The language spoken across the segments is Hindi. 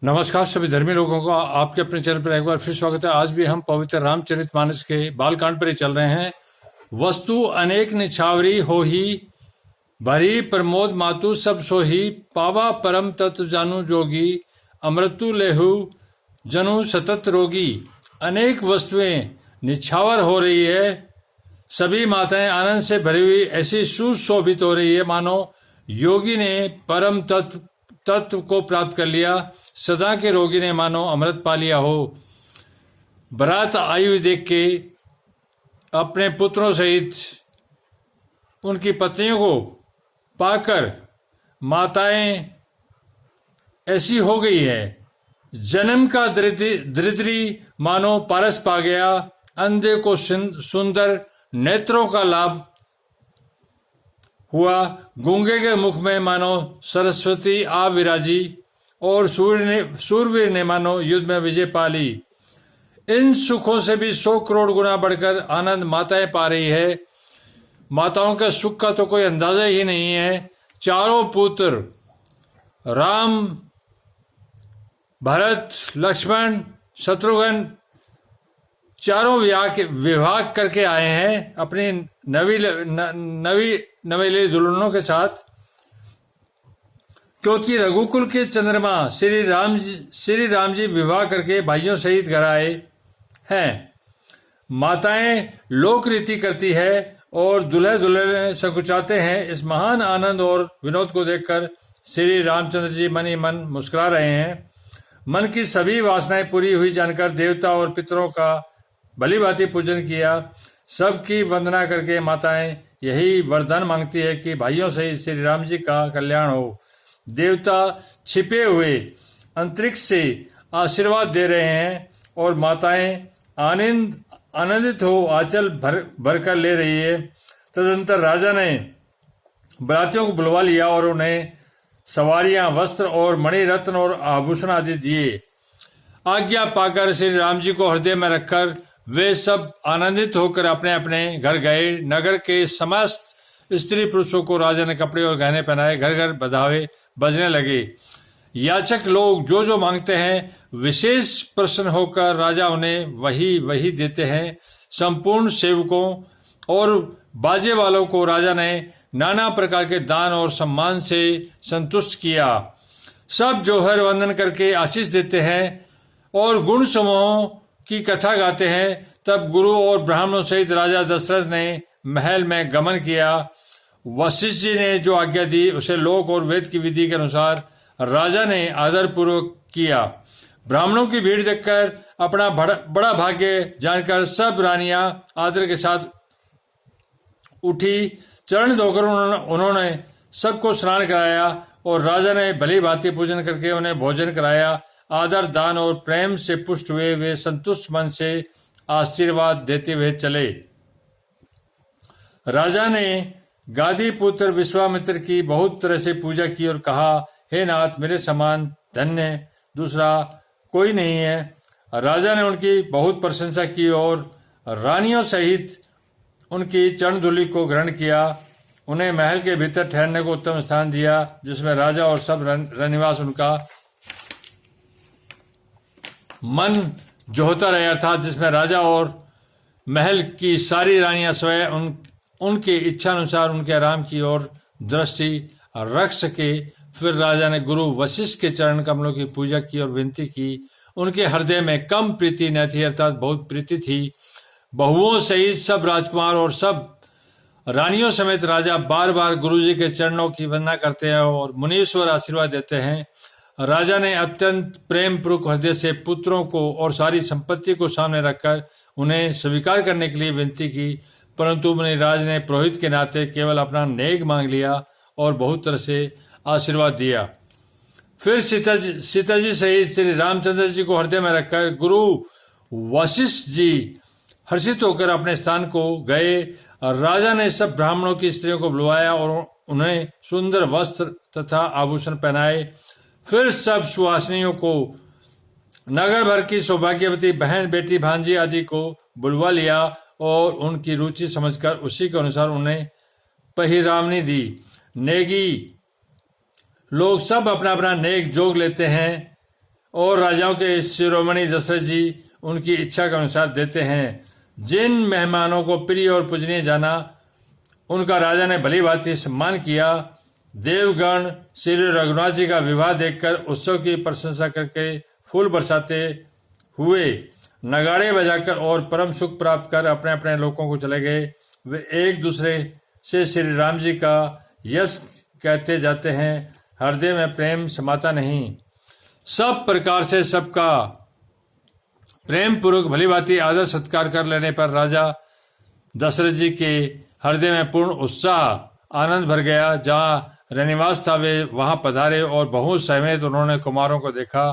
नमस्कार सभी धर्मी लोगों को आपके अपने चैनल पर एक बार फिर स्वागत है। आज भी हम पवित्र रामचरितमानस के बालकांड पर ही चल रहे हैं। वस्तु अनेक निछावरी होही, भरी प्रमोद मातु सब सोही, पावा परम तत्व जानू जोगी, अमृतु लेहु जनु सतत रोगी। अनेक वस्तुएं निछावर हो रही है, सभी माताएं आनंद से भरी हुई ऐसी सुशोभित हो रही है मानो योगी ने परम तत्व को प्राप्त कर लिया, सदा के रोगी ने मानो अमृत पा लिया हो। बारात आई हुई देख के अपने पुत्रों सहित उनकी पत्नियों को पाकर माताएं ऐसी हो गई है। जन्म का दरिद्री मानो पारस पा गया, अंधे को सुंदर नेत्रों का लाभ हुआ, गूंगे के मुख में मानो सरस्वती आ विराजी, और सूरवीर ने मानो युद्ध में विजय पा ली। इन सुखों से भी 100 करोड़ गुना बढ़कर आनंद माताएं पा रही है। माताओं के सुख का तो कोई अंदाजा ही नहीं है। चारों पुत्र राम, भरत, लक्ष्मण, शत्रुघ्न चारों विवाह करके आए हैं अपनी नवेली दुल्हनों के साथ, क्योंकि रघुकुल के चंद्रमा श्री राम जी विवाह करके भाइयों सहित घर आए हैं। माताएं लोक रीति करती है और दूल्हे दुल्हन संकुचाते हैं। इस महान आनंद और विनोद को देखकर श्री रामचंद्र जी मन ही मन मुस्कुरा रहे हैं। मन की सभी वासनाएं पूरी हुई जानकर देवता और पितरों का भली भांति पूजन किया। सबकी वंदना करके माताएं यही वरदान मांगती है कि भाइयों से श्री राम जी का कल्याण हो। देवता छिपे हुए अंतरिक्ष से आशीर्वाद दे रहे हैं और माताएं आनंदित हो आंचल भर कर ले रही है। तदंतर राजा ने बरातियों को बुलवा लिया और उन्हें सवारियां, वस्त्र और मणि रत्न और आभूषण आदि दिए। आज्ञा पाकर श्री राम जी को हृदय में रखकर वे सब आनंदित होकर अपने अपने घर गए। नगर के समस्त स्त्री पुरुषों को राजा ने कपड़े और गहने पहनाए। घर घर बधावे बजने लगे। याचक लोग जो जो मांगते हैं विशेष प्रसन्न होकर राजा उन्हें वही देते हैं। संपूर्ण सेवकों और बाजे वालों को राजा ने नाना प्रकार के दान और सम्मान से संतुष्ट किया। सब जोहर वंदन करके आशीष देते हैं और गुण समूहों की कथा गाते हैं। तब गुरु और ब्राह्मणों सहित राजा दशरथ ने महल में गमन किया। वशिष्ठ जी ने जो आज्ञा दी उसे लोक और वेद की विधि के अनुसार राजा ने आदर पूर्वक किया। ब्राह्मणों की भीड़ देखकर अपना बड़ा भाग्य जानकर सब रानियां आदर के साथ उठी। चरण धोकर उन्होंने सबको स्नान कराया और राजा ने भली भांति पूजन करके उन्हें भोजन कराया। आदर, दान और प्रेम से पुष्ट हुए वे संतुष्ट मन से आशीर्वाद देते हुए चले। राजा ने गादी पुत्र विश्वामित्र की बहुत तरह से पूजा की और कहा, हे नाथ, मेरे समान धन्य दूसरा कोई नहीं है। राजा ने उनकी बहुत प्रशंसा की और रानियों सहित उनकी चरण धूलि को ग्रहण किया। उन्हें महल के भीतर ठहरने को उत्तम स्थान दिया, जिसमें राजा और सब रनिवास उनका मन जोहता रहे, अर्थात जिसमें राजा और महल की सारी रानियां स्वयं उनकी इच्छा अनुसार उनके आराम की ओर दृष्टि रख सके। फिर राजा ने गुरु वशिष्ठ के चरण कमलों की पूजा की और विनती की। उनके हृदय में कम प्रीति न थी, अर्थात बहुत प्रीति थी। बहुओं सहित सब राजकुमार और सब रानियों समेत राजा बार बार गुरुजी के चरणों की वंदना करते हैं और मुनीश्वर आशीर्वाद देते हैं। राजा ने अत्यंत प्रेम पूर्वक हृदय से पुत्रों को और सारी संपत्ति को सामने रखकर उन्हें स्वीकार करने के लिए विनती की, परंतु मुनिराज ने पुरोहित के नाते केवल अपना नेक मांग लिया और बहुत तरह से आशीर्वाद दिया। फिर सीता जी सहित श्री रामचंद्र जी को हृदय में रखकर गुरु वशिष्ठ जी हर्षित होकर अपने स्थान को गए। राजा ने सब ब्राह्मणों की स्त्रियों को बुलवाया और उन्हें सुंदर वस्त्र तथा आभूषण पहनाए। फिर सब सुहासिनियों को, नगर भर की सौभाग्यवती बहन, बेटी, भांजी आदि को बुलवा लिया और उनकी रुचि समझकर उसी के अनुसार उन्हें पहिरावनी दी। नेगी लोग सब अपना अपना नेक जोग लेते हैं और राजाओं के शिरोमणि दशरथ जी उनकी इच्छा के अनुसार देते हैं। जिन मेहमानों को प्रिय और पूजनीय जाना, उनका राजा ने भली भांति सम्मान किया। देवगण श्री रघुनाथ जी का विवाह देखकर उत्सव की प्रशंसा करके फूल बरसाते हुए नगाड़े बजाकर और परम सुख प्राप्त कर अपने अपने लोकों को चले गए। वे एक दूसरे से श्री राम जी का यश कहते जाते हैं। हृदय में प्रेम समाता नहीं। सब प्रकार से सबका प्रेम पूर्वक भली भांति आदर सत्कार कर लेने पर राजा दशरथ जी के हृदय में पूर्ण उत्साह आनंद भर गया। जहाँ रनिवास था वे वहां पधारे और बहुत समेत उन्होंने कुमारों को देखा।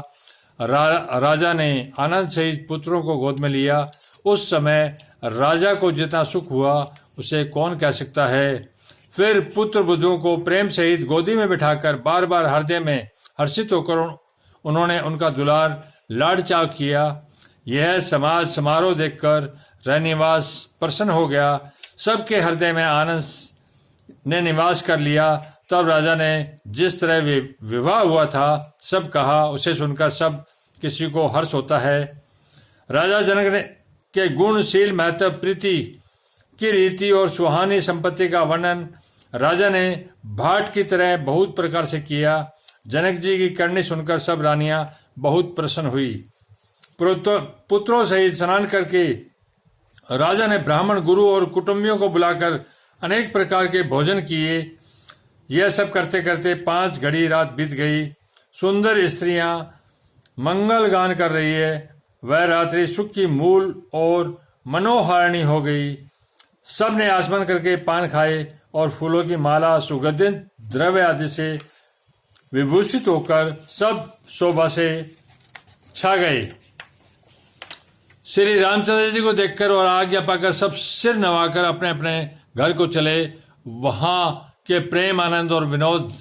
राजा ने आनंद सहित पुत्रों को गोद में लिया। उस समय राजा को जितना सुख हुआ उसे कौन कह सकता है। फिर पुत्र बुद्धों को प्रेम सहित गोदी में बिठाकर बार बार हृदय में हर्षित होकर उन्होंने उनका दुलार लाड चाव किया। यह समाज समारोह देखकर रनिवास प्रसन्न हो गया। सबके हृदय में आनंद ने निवास कर लिया। तब राजा ने जिस तरह विवाह हुआ था सब कहा। उसे सुनकर सब किसी को हर्ष होता है। राजा जनक ने के गुणशील महत्व, प्रीति की रीति और सुहानी संपत्ति का वर्णन राजा ने भाट की तरह बहुत प्रकार से किया। जनक जी की करनी सुनकर सब रानियां बहुत प्रसन्न हुई। पुत्रों सहित स्नान करके राजा ने ब्राह्मण, गुरु और कुटुंबियों को बुलाकर अनेक प्रकार के भोजन किए। यह सब करते करते 5 घड़ी रात बीत गई। सुंदर स्त्रियां मंगल गान कर रही है। वह रात्रि सुख की मूल और मनोहारिणी हो गई। सब ने आसमान करके पान खाए और फूलों की माला, सुगंधित द्रव्य आदि से विभूषित होकर सब शोभा से छा गए। श्री रामचंद्र जी को देखकर और आज्ञा पाकर सब सिर नवाकर अपने अपने घर को चले। वहां के प्रेम, आनंद और विनोद,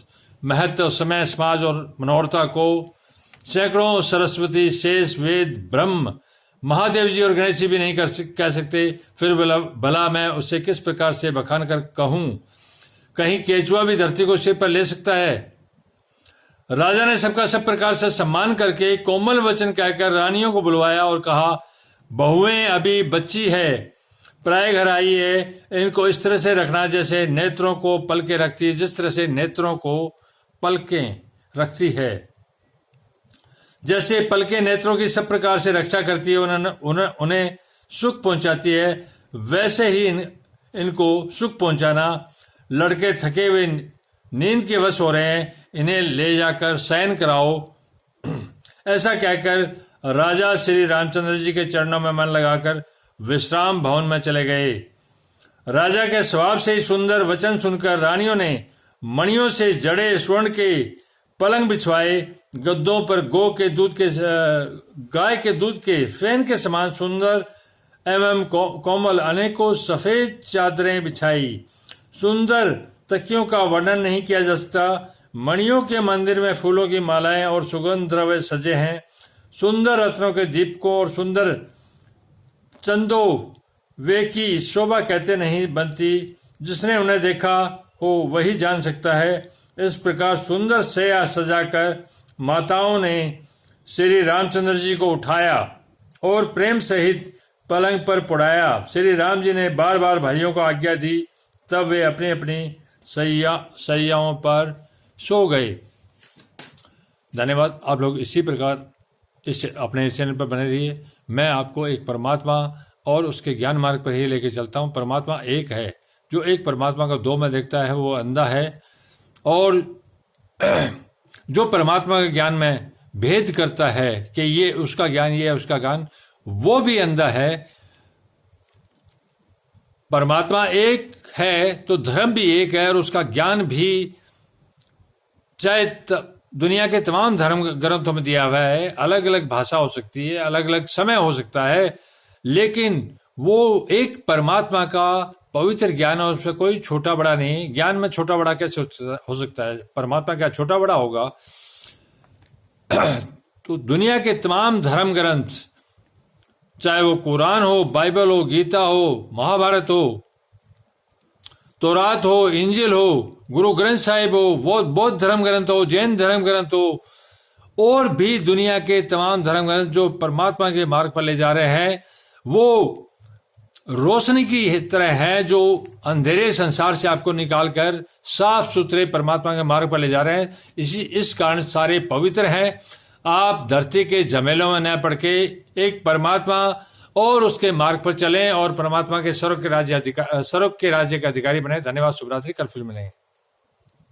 महत्व, समय, समाज और मनोहरता को सैकड़ों सरस्वती, शेष, वेद, ब्रह्म, महादेव जी और गणेश जी भी नहीं कह सकते। फिर भला मैं उससे किस प्रकार से बखान कर कहूं। कहीं केचुआ भी धरती को सिर पर ले सकता है। राजा ने सबका सब प्रकार से सम्मान करके कोमल वचन कहकर रानियों को बुलवाया और कहा, बहुएं अभी बच्ची है, प्राय घर आई है। इनको इस तरह से रखना जैसे नेत्रों को पलके रखती है, जिस तरह से नेत्रों को पलकें रखती है। जैसे पलके नेत्रों की सब प्रकार से रक्षा करती है, उन्हें सुख पहुंचाती है, वैसे ही इनको सुख पहुंचाना। लड़के थके हुए नींद के वश हो रहे हैं, इन्हें ले जाकर शयन कराओ। ऐसा कहकर राजा श्री रामचंद्र जी के चरणों में मन लगाकर विश्राम भवन में चले गए। राजा के स्वभाव से ही सुंदर वचन सुनकर रानियों ने मणियों से जड़े स्वर्ण के पलंग बिछवाए। गद्दों पर गाय के दूध के फैन के समान सुंदर एवं कोमल अनेकों सफेद चादरें बिछाई। सुंदर तकियों का वर्णन नहीं किया जा सकता। मणियों के मंदिर में फूलों की मालाएं और सुगंध द्रव्य सजे हैं। सुंदर रत्नों के दीपकों और सुंदर चंदों वे की शोभा कहते नहीं बनती। जिसने उन्हें देखा हो वही जान सकता है। इस प्रकार सुंदर शैया सजाकर माताओं ने श्री रामचंद्र जी को उठाया और प्रेम सहित पलंग पर पड़ाया। श्री राम जी ने बार बार भाइयों को आज्ञा दी। तब वे अपनी अपनी सैयाओं पर सो गए। धन्यवाद। आप लोग इसी प्रकार इस अपने चैनल पर बने रहिए। मैं आपको एक परमात्मा और उसके ज्ञान मार्ग पर ही लेके चलता हूँ। परमात्मा एक है। जो एक परमात्मा का 2 में देखता है वो अंधा है, और जो परमात्मा के ज्ञान में भेद करता है कि ये उसका ज्ञान, ये उसका ज्ञान, वो भी अंधा है। परमात्मा एक है तो धर्म भी एक है, और उसका ज्ञान भी चाहे दुनिया के तमाम धर्म ग्रंथों में दिया हुआ है। अलग अलग भाषा हो सकती है, अलग अलग समय हो सकता है, लेकिन वो एक परमात्मा का पवित्र ज्ञान है। उसमें कोई छोटा बड़ा नहीं। ज्ञान में छोटा बड़ा कैसे हो सकता है? परमात्मा क्या छोटा बड़ा होगा? तो दुनिया के तमाम धर्म ग्रंथ, चाहे वो कुरान हो, बाइबल हो, गीता हो, महाभारत हो, तौरात हो, इंजिल हो, गुरु ग्रंथ साहिब हो, बौद्ध धर्म ग्रंथ हो, जैन धर्म ग्रंथ हो, और भी दुनिया के तमाम धर्म ग्रंथ जो परमात्मा के मार्ग पर ले जा रहे हैं वो रोशनी की तरह है जो अंधेरे संसार से आपको निकालकर साफ सुथरे परमात्मा के मार्ग पर ले जा रहे हैं। इस कारण सारे पवित्र हैं। आप धरती के झमेलों में न पड़ के एक परमात्मा और उसके मार्ग पर चलें और परमात्मा के स्वर्ग के राज्य के अधिकारी बने। धन्यवाद। शुभ रात्रि। कल फिर मिलेंगे।